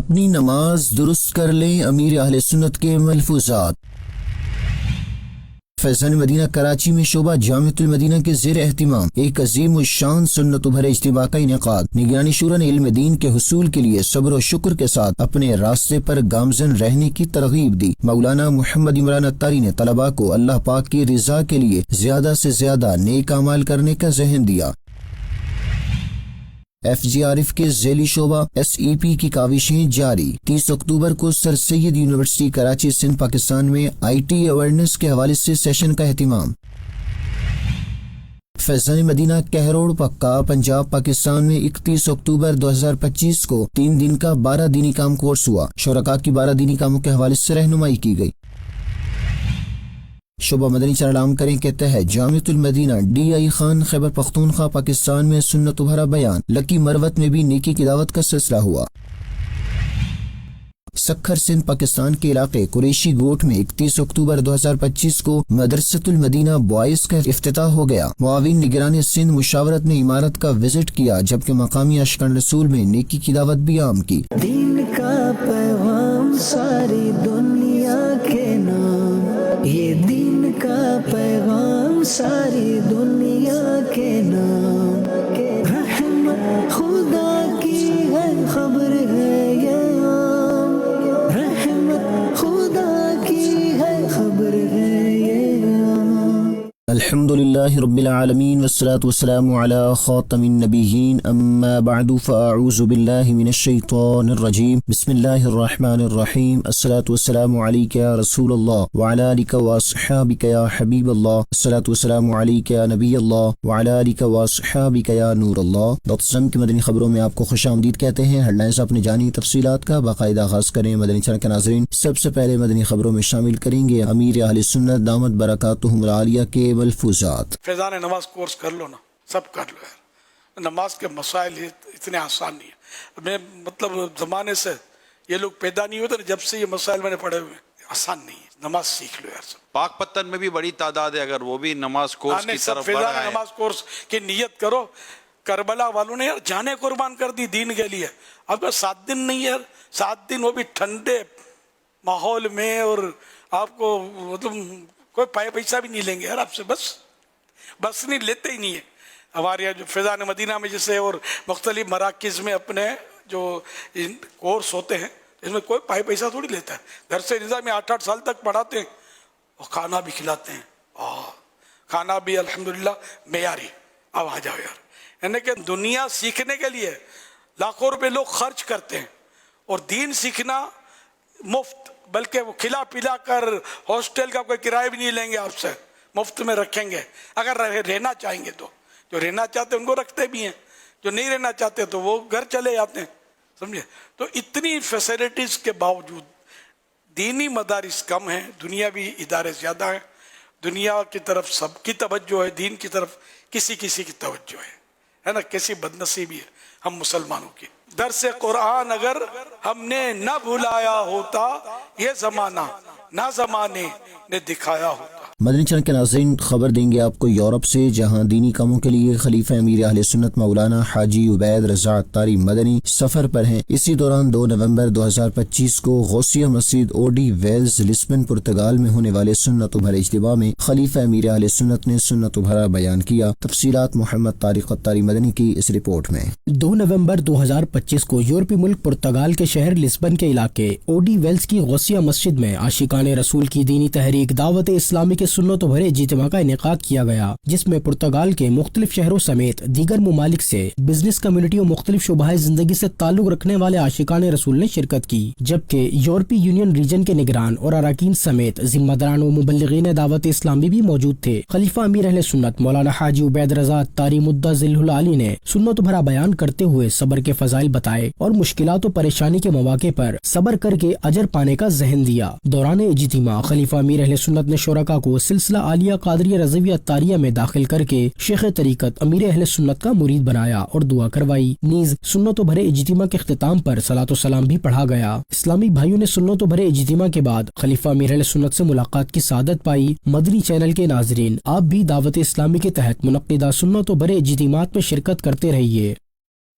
اپنی نماز درست کر لیں، امیر اہل سنت کے ملفوظات۔ فیضان مدینہ کراچی میں شعبہ جامعۃ المدینہ کے زیر اہتمام ایک عظیم الشان سنت و بھرے اجتماع کا انعقاد۔ نگرانی شورا نے علم دین کے حصول کے لیے صبر و شکر کے ساتھ اپنے راستے پر گامزن رہنے کی ترغیب دی۔ مولانا محمد عمران اتاری نے طلباء کو اللہ پاک کی رضا کے لیے زیادہ سے زیادہ نیک اعمال کرنے کا ذہن دیا۔ ایف جی عارف کے ذیلی شعبہ ایس ای پی کی کاوشیں جاری۔ 30 اکتوبر کو سر سید یونیورسٹی کراچی سندھ پاکستان میں آئی ٹی اویئرنیس کے حوالے سے سیشن کا اہتمام۔ فیضان مدینہ کہروڑ پکا پنجاب پاکستان میں 31 اکتوبر 2025 کو 3 دن کا 12 دینی کام کورس ہوا۔ شرکاء کی 12 دینی کاموں کے حوالے سے رہنمائی کی گئی۔ شعبہ مدنی چینل عام کریں کے تحت جامعۃ المدینہ ڈی آئی خان خیبر پختونخوا پاکستان میں سنت و بھرا بیان۔ لکی مروت میں بھی نیکی کی دعوت کا سلسلہ ہوا۔ سکھر سندھ پاکستان کے علاقے قریشی گوٹ میں 31 اکتوبر 2025 کو مدرسۃ المدینہ بوائز کا افتتاح ہو گیا۔ معاون نگران سندھ مشاورت نے عمارت کا وزٹ کیا، جبکہ مقامی عاشقان رسول میں نیکی کی دعوت بھی عام کی۔ دین کا پیغام ساری دنیا کے نام، یہ دین کا پیغام ساری دنیا کے نام، رحمت خدا کی ہے خبر ہے یہ عام، رحمت خدا کی ہے خبر ہے یہ عام۔ الحمدللہ رب العالمین والصلاة والسلام علی خاتم النبیین، اما بعد فاعوذ باللہ من الشیطان الرجیم، بسم اللہ الرحمن الرحیم، الصلاة والسلام علیک یا رسول اللہ وعلی آلک واصحابک یا حبیب اللہ، الصلاة والسلام علیک یا نبی اللہ وعلی آلک واصحابک یا نور اللہ۔ ڈاکٹر کی مدنی خبروں میں آپ کو خوش آمدید کہتے ہیں۔ ہیڈ لائنز اپنی جانی تفصیلات کا باقاعدہ آغاز کریں۔ مدنی چینل کے ناظرین، سب سے پہلے مدنی خبروں میں شامل کریں گے امیر اہل سنت دامت برکاتہم العالیہ کے ملفوظات۔ فیضان نماز کورس کر لو نا، سب کر لو یار۔ نماز کے مسائل اتنے آسان نہیں ہیں۔ میں مطلب زمانے سے یہ لوگ پیدا نہیں ہوتے، جب سے یہ مسائل میں نے پڑھے ہوئے ہیں، آسان نہیں ہے۔ نماز سیکھ لو یار سب۔ پاک پتن میں بھی بڑی تعداد ہے، اگر وہ بھی نماز کورس کی طرف بڑھ فیضان رہے ہیں۔ نماز کورس کی نیت کرو۔ کربلا والوں نے یار جانیں قربان کر دی دین کے لیے۔ اب تو 7 دن نہیں ہے، 7 دن وہ بھی ٹھنڈے ماحول میں، اور آپ کو مطلب کوئی پیسہ بھی نہیں لیں گے یار آپ سے، بس نہیں لیتے ہی نہیں ہے۔ ہمارے یہاں جو فیضان مدینہ میں جیسے اور مختلف مراکز میں اپنے جو کورس ہوتے ہیں، اس میں کوئی پیسہ تھوڑی لیتا ہے۔ درس نظام میں 8 سال تک پڑھاتے ہیں، اور کھانا بھی کھلاتے ہیں، کھانا بھی الحمدللہ معیاری۔ اب آ جاؤ یار، یعنی کہ دنیا سیکھنے کے لیے لاکھوں روپے لوگ خرچ کرتے ہیں، اور دین سیکھنا مفت، بلکہ وہ کھلا پلا کر ہاسٹل کا کوئی کرایہ بھی نہیں لیں گے آپ سے، مفت میں رکھیں گے اگر رہنا چاہیں گے تو۔ جو رہنا چاہتے ہیں ان کو رکھتے بھی ہیں، جو نہیں رہنا چاہتے تو وہ گھر چلے جاتے ہیں، سمجھے۔ تو اتنی فیسلٹیز کے باوجود دینی مدارس کم ہیں، دنیاوی ادارے زیادہ ہیں۔ دنیا کی طرف سب کی توجہ ہے، دین کی طرف کسی کی توجہ ہے نا۔ کیسی بدنصیبی ہے ہم مسلمانوں کی۔ درس قرآن اگر ہم نے نہ بھلایا ہوتا، یہ زمانہ نہ زمانے نے دکھایا ہوتا۔ مدنی چینل کے ناظرین، خبر دیں گے آپ کو یورپ سے، جہاں دینی کاموں کے لیے خلیفہ امیر اہل سنت مولانا حاجی عبید رضا اتاری مدنی سفر پر ہیں۔ اسی دوران 2 نومبر 2025 کو غوثیہ مسجد اوڈی ویلز لسبن پرتگال میں ہونے والے سنت و بھرے اجتماع میں خلیفہ امیر اہل سنت نے سنت و بھرا بیان کیا۔ تفصیلات محمد طارق اتاری مدنی کی اس رپورٹ میں۔ 2 نومبر 2025 کو یورپی ملک پرتگال کے شہر لسبن کے علاقے اوڈی ویلز کی غوثیہ مسجد میں عاشقان رسول کی دینی تحریک دعوت اسلامی کے سنت و بھرے اجتماع کا انعقاد کیا گیا، جس میں پرتگال کے مختلف شہروں سمیت دیگر ممالک سے بزنس کمیونٹی اور مختلف شعبہ زندگی سے تعلق رکھنے والے عاشقان رسول نے شرکت کی، جبکہ یورپی یونین ریجن کے نگران اور اراکین سمیت ذمہ داران و مبلغین دعوت اسلامی بھی موجود تھے۔ خلیفہ امیر اہل سنت مولانا حاجی عبید رضا اتاری مدہ ذلہ العالی نے سنت بھرا بیان کرتے ہوئے صبر کے فضائل بتائے اور مشکلات و پریشانی کے مواقع پر صبر کر کے اجر پانے کا ذہن دیا۔ دوران اجتماع خلیفہ امیر اہل سنت نے شرکاء کو سلسلہ عالیہ قادریہ رضویہ اتاریہ میں داخل کر کے شیخ طریقت امیر اہل سنت کا مرید بنایا اور دعا کروائی۔ نیز سنت و بھرے اجتماع کے اختتام پر صلاۃ و سلام بھی پڑھا گیا۔ اسلامی بھائیوں نے سنت و بھرے اجتماع کے بعد خلیفہ امیر اہل سنت سے ملاقات کی سعادت پائی۔ مدنی چینل کے ناظرین، آپ بھی دعوت اسلامی کے تحت منعقدہ سنت و بھرے اجتماعات میں شرکت کرتے رہیے۔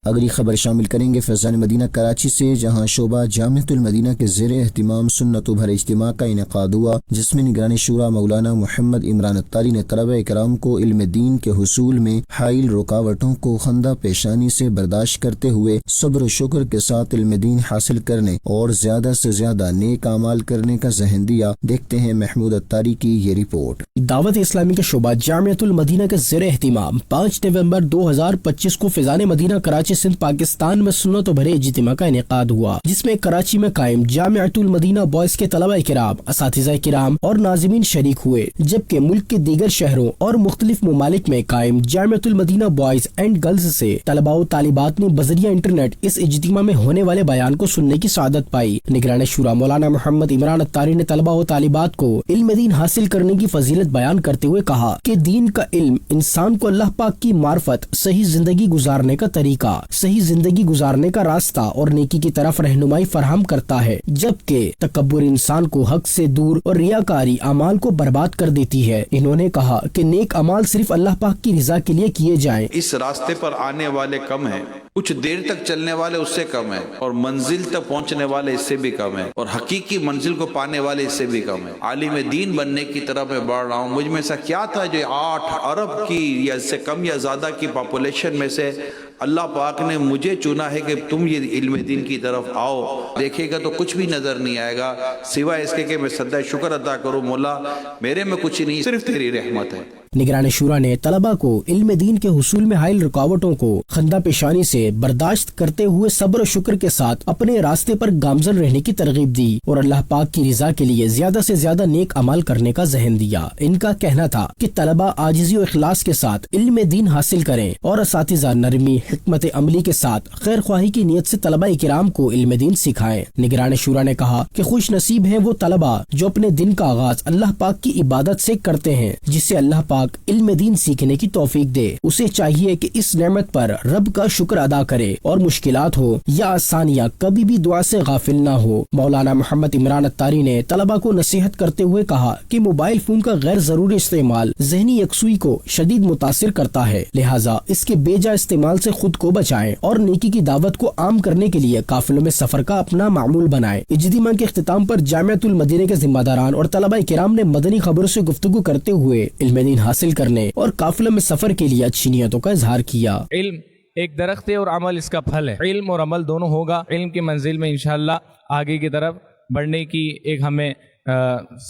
اگلی خبر شامل کریں گے فیضان مدینہ کراچی سے، جہاں شعبہ جامعۃ المدینہ کے زیر اہتمام سنت و بھرے اجتماع کا انعقاد ہوا، جس میں نگران شورا مولانا محمد عمران الطاری نے طلبہ کرام کو علم دین کے حصول میں حائل رکاوٹوں کو خندہ پیشانی سے برداشت کرتے ہوئے صبر و شکر کے ساتھ علم دین حاصل کرنے اور زیادہ سے زیادہ نیک اعمال کرنے کا ذہن دیا۔ دیکھتے ہیں محمود الطاری کی یہ رپورٹ۔ دعوت اسلامی کے شعبہ جامعۃ المدینہ کے زیر اہتمام 5 نومبر 2025 کو فیضان مدینہ کراچی سندھ پاکستان میں سنت و بھرے اجتماع کا انعقاد ہوا، جس میں کراچی میں قائم جامعۃ المدینہ بوائز کے طلبہ کرام، اساتذہ کرام اور ناظمین شریک ہوئے، جبکہ ملک کے دیگر شہروں اور مختلف ممالک میں قائم جامعۃ المدینہ بوائز اینڈ گرلز سے طلباء و طالبات نے بذریعہ انٹرنیٹ اس اجتماع میں ہونے والے بیان کو سننے کی سعادت پائی۔ نگران شورا مولانا محمد عمران الطاری نے طلباء و طالبات کو علم دین حاصل کرنے کی فضیلت بیان کرتے ہوئے کہا کہ دین کا علم انسان کو اللہ پاک کی معرفت، صحیح زندگی گزارنے کا طریقہ، صحیح زندگی گزارنے کا راستہ اور نیکی کی طرف رہنمائی فراہم کرتا ہے، جبکہ تکبر انسان کو حق سے دور اور ریاکاری اعمال کو برباد کر دیتی ہے۔ انہوں نے کہا کہ نیک اعمال صرف اللہ پاک کی رضا کے لیے کیے جائیں۔ اس راستے پر آنے والے کم ہیں، کچھ دیر تک چلنے والے اس سے کم ہیں، اور منزل تک پہنچنے والے اس سے بھی کم ہیں، اور حقیقی منزل کو پانے والے اس سے بھی کم ہیں۔ عالم دین بننے کی طرف میں بڑھ رہا ہوں۔ مجھ میں ایسا کیا تھا جو 8 ارب کی یا اس سے کم یا زیادہ کی پاپولیشن میں سے اللہ پاک نے مجھے چنا ہے کہ تم یہ علم دین کی طرف آؤ۔ دیکھے گا تو کچھ بھی نظر نہیں آئے گا سوائے اس کے کہ میں سجدہ شکر ادا کروں، مولا میرے میں کچھ نہیں، صرف تیری رحمت ہے۔ نگران شورا نے طلباء کو علم دین کے حصول میں حائل رکاوٹوں کو خندہ پیشانی سے برداشت کرتے ہوئے صبر و شکر کے ساتھ اپنے راستے پر گامزن رہنے کی ترغیب دی اور اللہ پاک کی رضا کے لیے زیادہ سے زیادہ نیک عمل کرنے کا ذہن دیا۔ ان کا کہنا تھا کہ طلباء عاجزی و اخلاص کے ساتھ علم دین حاصل کریں اور اساتذہ نرمی، حکمت عملی کے ساتھ خیر خواہی کی نیت سے طلباء کرام کو علم دین سکھائیں۔ نگران شورا نے کہا کہ خوش نصیب ہیں وہ طلباء جو اپنے دن کا آغاز اللہ پاک کی عبادت سے کرتے ہیں، جس سے اللہ پاک علم دین سیکھنے کی توفیق دے۔ اسے چاہیے کہ اس نعمت پر رب کا شکر ادا کرے اور مشکلات ہو یا آسانیاں کبھی بھی دعا سے غافل نہ ہو۔ مولانا محمد عمران الطاری نے طلباء کو نصیحت کرتے ہوئے کہا کہ موبائل فون کا غیر ضروری استعمال ذہنی یکسوئی کو شدید متاثر کرتا ہے، لہٰذا اس کے بے جا استعمال سے خود کو بچائیں اور نیکی کی دعوت کو عام کرنے کے لیے قافلوں میں سفر کا اپنا معمول بنائیں۔ اجتماع کے اختتام پر جامعۃ المدینہ کے ذمہ داران اور طلباء کرام نے مدنی خبروں سے گفتگو کرتے ہوئے علم دین حاصل کرنے اور قافلوں میں سفر کے لیے اچھی نیتوں کا اظہار کیا۔ علم ایک درخت ہے اور عمل اس کا پھل ہے۔ علم اور عمل دونوں ہوگا، علم کی منزل میں انشاءاللہ آگے کی طرف بڑھنے کی ایک ہمیں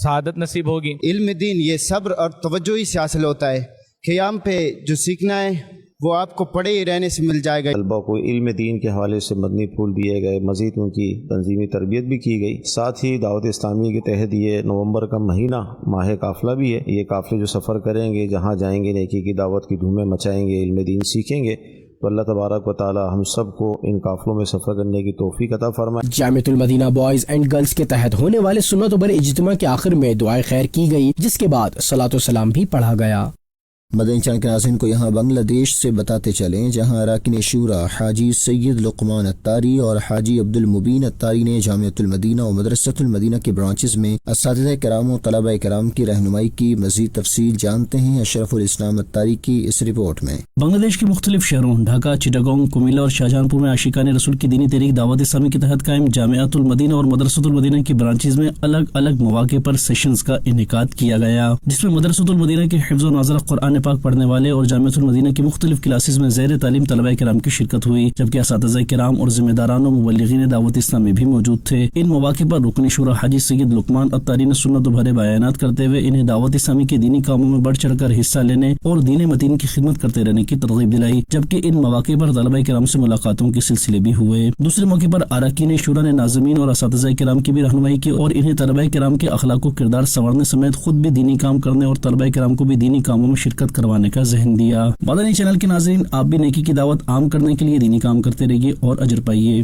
سعادت نصیب ہوگی۔ علم دین یہ صبر اور توجہ ہی سے حاصل ہوتا ہے۔ قیام پہ جو سیکھنا ہے وہ آپ کو پڑھے ہی رہنے سے مل جائے گا۔ طلباء کو علم دین کے حوالے سے مدنی پھول دیے گئے، مزید ان کی تنظیمی تربیت بھی کی گئی۔ ساتھ ہی دعوت اسلامی کے تحت یہ نومبر کا مہینہ ماہ قافلہ بھی ہے۔ یہ قافلے جو سفر کریں گے، جہاں جائیں گے نیکی کی دعوت کی دھومیں مچائیں گے، علم دین سیکھیں گے، تو اللہ تبارک و تعالی ہم سب کو ان قافلوں میں سفر کرنے کی توفیق عطا فرمائے۔ جامعۃ المدینہ بوائز اینڈ گرلز کے تحت ہونے والے سنت و بھرے اجتماع کے آخر میں دعائے خیر کی گئی، جس کے بعد صلاۃ و سلام بھی پڑھا گیا۔ مدنی چینل کے ناظرین کو یہاں بنگلہ دیش سے بتاتے چلیں، جہاں اراکین شورا حاجی سید لقمان الطاری اور حاجی عبد المبین الطاری نے جامعۃ المدینہ و مدرسۃ المدینہ کے برانچز میں اساتذہ کرام و طلباء کرام کی رہنمائی کی مزید تفصیل جانتے ہیں اشرف الاسلام الطاری کی اس رپورٹ میں۔ بنگلہ دیش کے مختلف شہروں ڈھاکہ، چٹاگونگ، کمیلا اور شاہجہان پور میں عاشقان رسول کی دینی تحریک دعوت اسلامی کے تحت قائم جامعۃ المدینہ اور مدرسۃ المدینہ کے برانچز میں الگ الگ مواقع پر سیشنز کا انعقاد کیا گیا، جس میں مدرسۃ المدینہ کے حفظ و ناظرہ قرآن پاک پڑھنے والے اور جامعۃ المدینہ کی مختلف کلاسز میں زیر تعلیم طلباء کرام کی شرکت ہوئی، جبکہ اساتذہ کرام اور ذمہ داران و مبلغین دعوت اسلامی بھی موجود تھے۔ ان مواقع پر رکن شورا حاجی سید لقمان الطاری نے سنت و بھرے بیانات کرتے ہوئے انہیں دعوت اسلامی کے دینی کاموں میں بڑھ چڑھ کر حصہ لینے اور دین متین کی خدمت کرتے رہنے کی ترغیب دلائی، جبکہ ان مواقع پر طلباء کرام سے ملاقاتوں کے سلسلے بھی ہوئے۔ دوسرے موقع پر اراکین شورا نے ناظمین اور اساتذہ کرام کی بھی رہنمائی کی اور انہیں طلباء کرام کے اخلاق و کردار سنوارنے سمیت خود بھی دینی کام کرنے اور طلباء کرام کو بھی دینی کاموں میں شرکت کروانے کا ذہن دیا۔ مدنی چینل کے ناظرین، آپ بھی نیکی کی دعوت عام کرنے کے لیے دینی کام کرتے رہیے اور اجر پائیے۔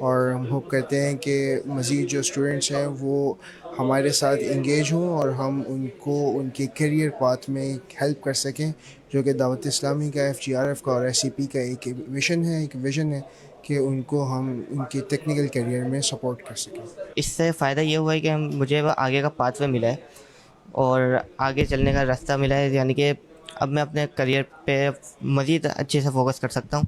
اور ہم ہوپ کرتے ہیں کہ مزید جو اسٹوڈنٹس ہیں وہ ہمارے ساتھ انگیج ہوں اور ہم ان کو ان کے کیریئر پاتھ میں ہیلپ کر سکیں، جو کہ دعوت اسلامی کا، FGRF کا اور SCP کا ایک ویژن ہے کہ ان کو ہم ان کے ٹیکنیکل کیریئر میں سپورٹ کر سکیں۔ اس سے فائدہ یہ ہوا ہے کہ مجھے آگے کا پاتھ وے ملا ہے اور آگے چلنے کا راستہ ملا ہے، یعنی کہ اب میں اپنے کریئر پہ مزید اچھے سے فوکس کر سکتا ہوں،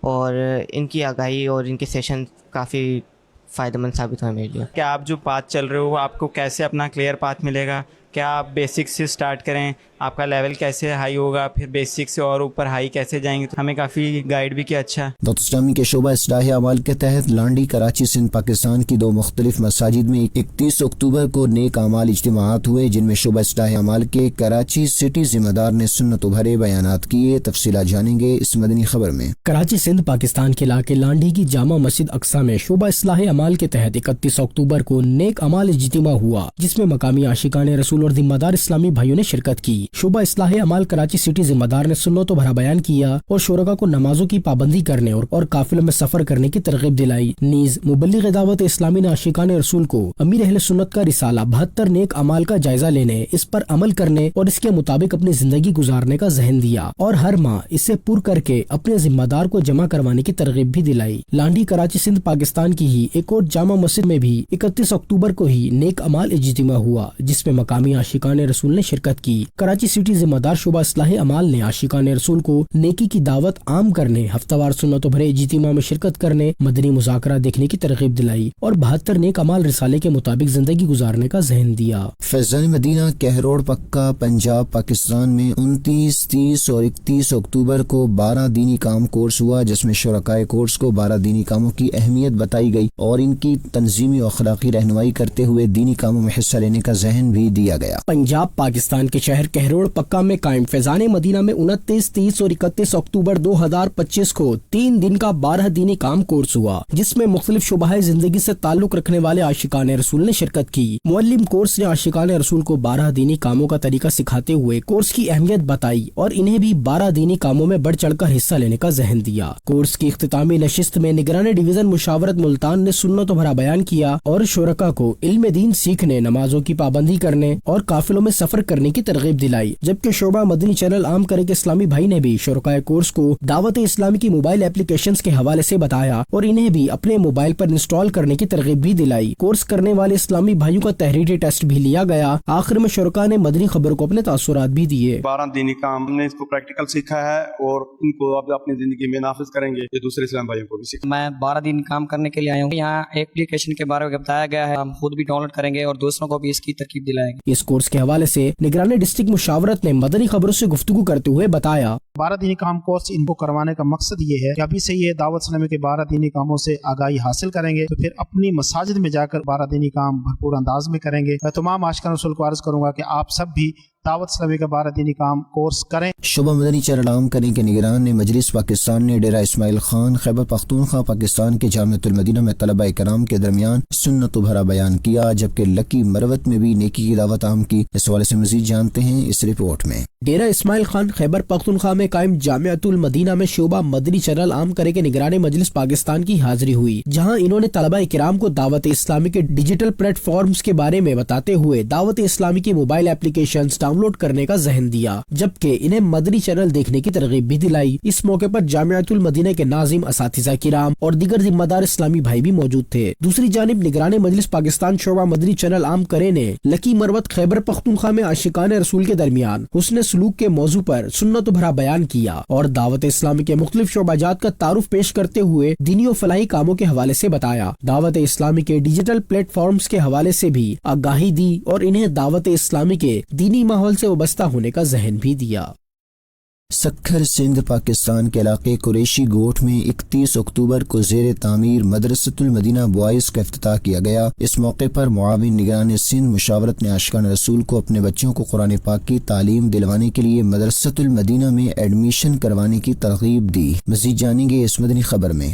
اور ان کی آگاہی اور ان کے سیشن کافی فائدہ مند ثابت ہوئے میرے لیے۔ کیا آپ جو پاتھ چل رہے ہو آپ کو کیسے اپنا کلیئر پاتھ ملے گا؟ کیا آپ بیسک سے سٹارٹ کریں، آپ کا لیول کیسے ہائی ہوگا، پھر بیسک سے اور اوپر ہائی کیسے جائیں گے؟ ہمیں کافی گائیڈ بھی کیا۔ اچھا، دعوت اسلامی کے شعبہ اصلاح اعمال کے تحت لانڈی، کراچی، سندھ، پاکستان کی 2 مختلف مساجد میں 31 اکتوبر کو نیک اعمال اجتماعات ہوئے، جن میں شعبہ اصلاح اعمال کے کراچی سٹی ذمہ دار نے سنت و بھرے بیانات کیے۔ تفصیلات جانیں گے اس مدنی خبر میں۔ کراچی سندھ پاکستان کے علاقے لانڈی کی جامع مسجد اقصی میں شعبہ اصلاح اعمال کے تحت 31 اکتوبر کو نیک اعمال اجتماع ہوا، جس میں مقامی عاشقان رسول اور ذمہ دار اسلامی بھائیوں نے شرکت کی۔ شعبہ اصلاح اعمال کراچی سٹی ذمہ دار نے سنت و بھرا بیان کیا اور شرکاء کو نمازوں کی پابندی کرنے اور قافلوں میں سفر کرنے کی ترغیب دلائی۔ نیز مبلغ دعوت اسلامی نے عاشقان رسول کو امیر اہل سنت کا رسالہ 72 نیک اعمال کا جائزہ لینے، اس پر عمل کرنے اور اس کے مطابق اپنی زندگی گزارنے کا ذہن دیا، اور ہر ماہ اسے پر کر کے اپنے ذمہ دار کو جمع کروانے کی ترغیب بھی دلائی۔ لانڈی، کراچی سندھ پاکستان کی ہی ایک اور جامع مسجد میں بھی 31 اکتوبر کو ہی نیک اعمال اجتماع ہوا، جس میں مقامی عاشقان رسول نے شرکت کی۔ کراچی سٹی ذمہ دار شعبہ اصلاح اعمال نے عاشقان رسول کو نیکی کی دعوت عام کرنے، ہفتہ وار سنت و بھرے اجتماع میں شرکت کرنے، مدنی مذاکرہ دیکھنے کی ترغیب دلائی اور 72 نیک اعمال رسالے کے مطابق زندگی گزارنے کا ذہن دیا۔ فیضان مدینہ، کہروڑ پکا، پنجاب، پاکستان میں 29، 30 اور 31 اکتوبر کو 12 دینی کام کورس ہوا، جس میں شرکائے کورس کو 12 دینی کاموں کی اہمیت بتائی گئی اور ان کی تنظیمی و اخلاقی رہنمائی کرتے ہوئے دینی کاموں میں حصہ لینے کا ذہن بھی دیا گیا۔ پنجاب پاکستان کے شہر کہروڑ پکا میں قائم فیضان مدینہ میں 29، 30 اور 31 اکتوبر 2025 کو 3 دن کا 12 دینی کام کورس ہوا، جس میں مختلف شعبۂ زندگی سے تعلق رکھنے والے عاشقان رسول نے شرکت کی۔ معلم کورس نے عاشقان رسول کو 12 دینی کاموں کا طریقہ سکھاتے ہوئے کورس کی اہمیت بتائی اور انہیں بھی 12 دینی کاموں میں بڑھ چڑھ کر حصہ لینے کا ذہن دیا۔ کورس کی اختتامی نشست میں نگران ڈویژن مشاورت ملتان نے سنت و بھرا بیان کیا اور شرکاء کو علم دین سیکھنے، نمازوں کی پابندی کرنے اور قافلوں میں سفر کرنے کی ترغیب دلائی، جبکہ شعبہ مدنی چینل عام کرے کے اسلامی بھائی نے بھی شرکائے کورس کو دعوت اسلامی کی موبائل اپلیکیشنز کے حوالے سے بتایا اور انہیں بھی اپنے موبائل پر انسٹال کرنے کی ترغیب بھی دلائی۔ کورس کرنے والے اسلامی بھائیوں کا تحریری ٹیسٹ بھی لیا گیا۔ آخر میں شرکاء نے مدنی خبر کو اپنے تاثرات بھی دیے۔ 12 دینی کام ہم نے اس کو پریکٹیکل سیکھا ہے اور ان کو اب اپنی زندگی میں نافذ کریں گے، یہ دوسرے اسلام بھائیوں کو بھی سیکھا۔ میں 12 دن کام کرنے کے لیے آیا ہوں۔ یہاں ایپلیکیشن کے بارے میں بتایا گیا ہے، ہم خود بھی ڈاؤن لوڈ کریں گے اور دوسروں کو بھی اس کی ترکیب دلائیں گے۔ اس کورس کے حوالے سے نگران ڈسٹرکٹ مشاورت نے مدنی خبروں سے گفتگو کرتے ہوئے بتایا، 12 دینی کام کورس ان کو کروانے کا مقصد یہ ہے کہ ابھی سے یہ دعوت اسلامی کے 12 دینی کاموں سے آگاہی حاصل کریں گے تو پھر اپنی مساجد میں جا کر 12 دینی کام بھرپور انداز میں کریں گے۔ میں تمام عاشقان رسول کو عرض کروں گا کہ آپ سب بھی دعوت اسلامی کا 12 دینی کام کورس کریں۔ شعبہ مدنی چینل عام کرنے کے نگران نے مجلس پاکستان نے ڈیرہ اسماعیل خان، خیبر پختونخوا، پاکستان کے جامعۃ المدینہ میں طلبہ کرام کے درمیان سنت و بھرا بیان کیا، جبکہ لکی مروت میں بھی نیکی کی دعوت عام کی۔ اس حوالے سے مزید جانتے ہیں اس رپورٹ میں۔ ڈیرہ اسماعیل خان، خیبر پختونخوا میں قائم جامعۃ المدینہ میں شعبہ مدنی چینل عام کرے کے نگران مجلس پاکستان کی حاضری ہوئی، جہاں انہوں نے طلبہ کرام کو دعوت اسلامی کے ڈیجیٹل پلیٹ فارمز کے بارے میں بتاتے ہوئے دعوت اسلامی کی موبائل اپلیکیشنز ڈاؤن لوڈ کرنے کا ذہن دیا، جبکہ انہیں مدنی چینل دیکھنے کی ترغیب بھی دلائی۔ اس موقع پر جامعۃ المدینہ کے ناظم، اساتذہ کرام اور دیگر ذمہ دار اسلامی بھائی بھی موجود تھے۔ دوسری جانب نگران مجلس پاکستان شعبہ مدنی چینل عام کرے نے لکی مروت، خیبر پختونخوا میں عاشقان رسول کے درمیان حسن سلوک کے موضوع پر سنت و بھرا بیان کیا اور دعوت اسلامی کے مختلف شعبہ جات کا تعارف پیش کرتے ہوئے دینی و فلاحی کاموں کے حوالے سے بتایا۔ دعوت اسلامی کے ڈیجیٹل پلیٹ فارمز کے حوالے سے بھی آگاہی دی اور انہیں دعوت اسلامی کے دینی ماحول سے وابستہ ہونے کا ذہن بھی دیا۔ سکھر سندھ پاکستان کے علاقے قریشی گوٹھ میں 31 اکتوبر کو زیر تعمیر مدرسۃ المدینہ بوائز کا افتتاح کیا گیا۔ اس موقع پر معاون نگران سندھ مشاورت نے عاشقان رسول کو اپنے بچوں کو قرآن پاک کی تعلیم دلوانے کے لیے مدرسۃ المدینہ میں ایڈمیشن کروانے کی ترغیب دی۔ مزید جانیں گے اس مدنی خبر میں۔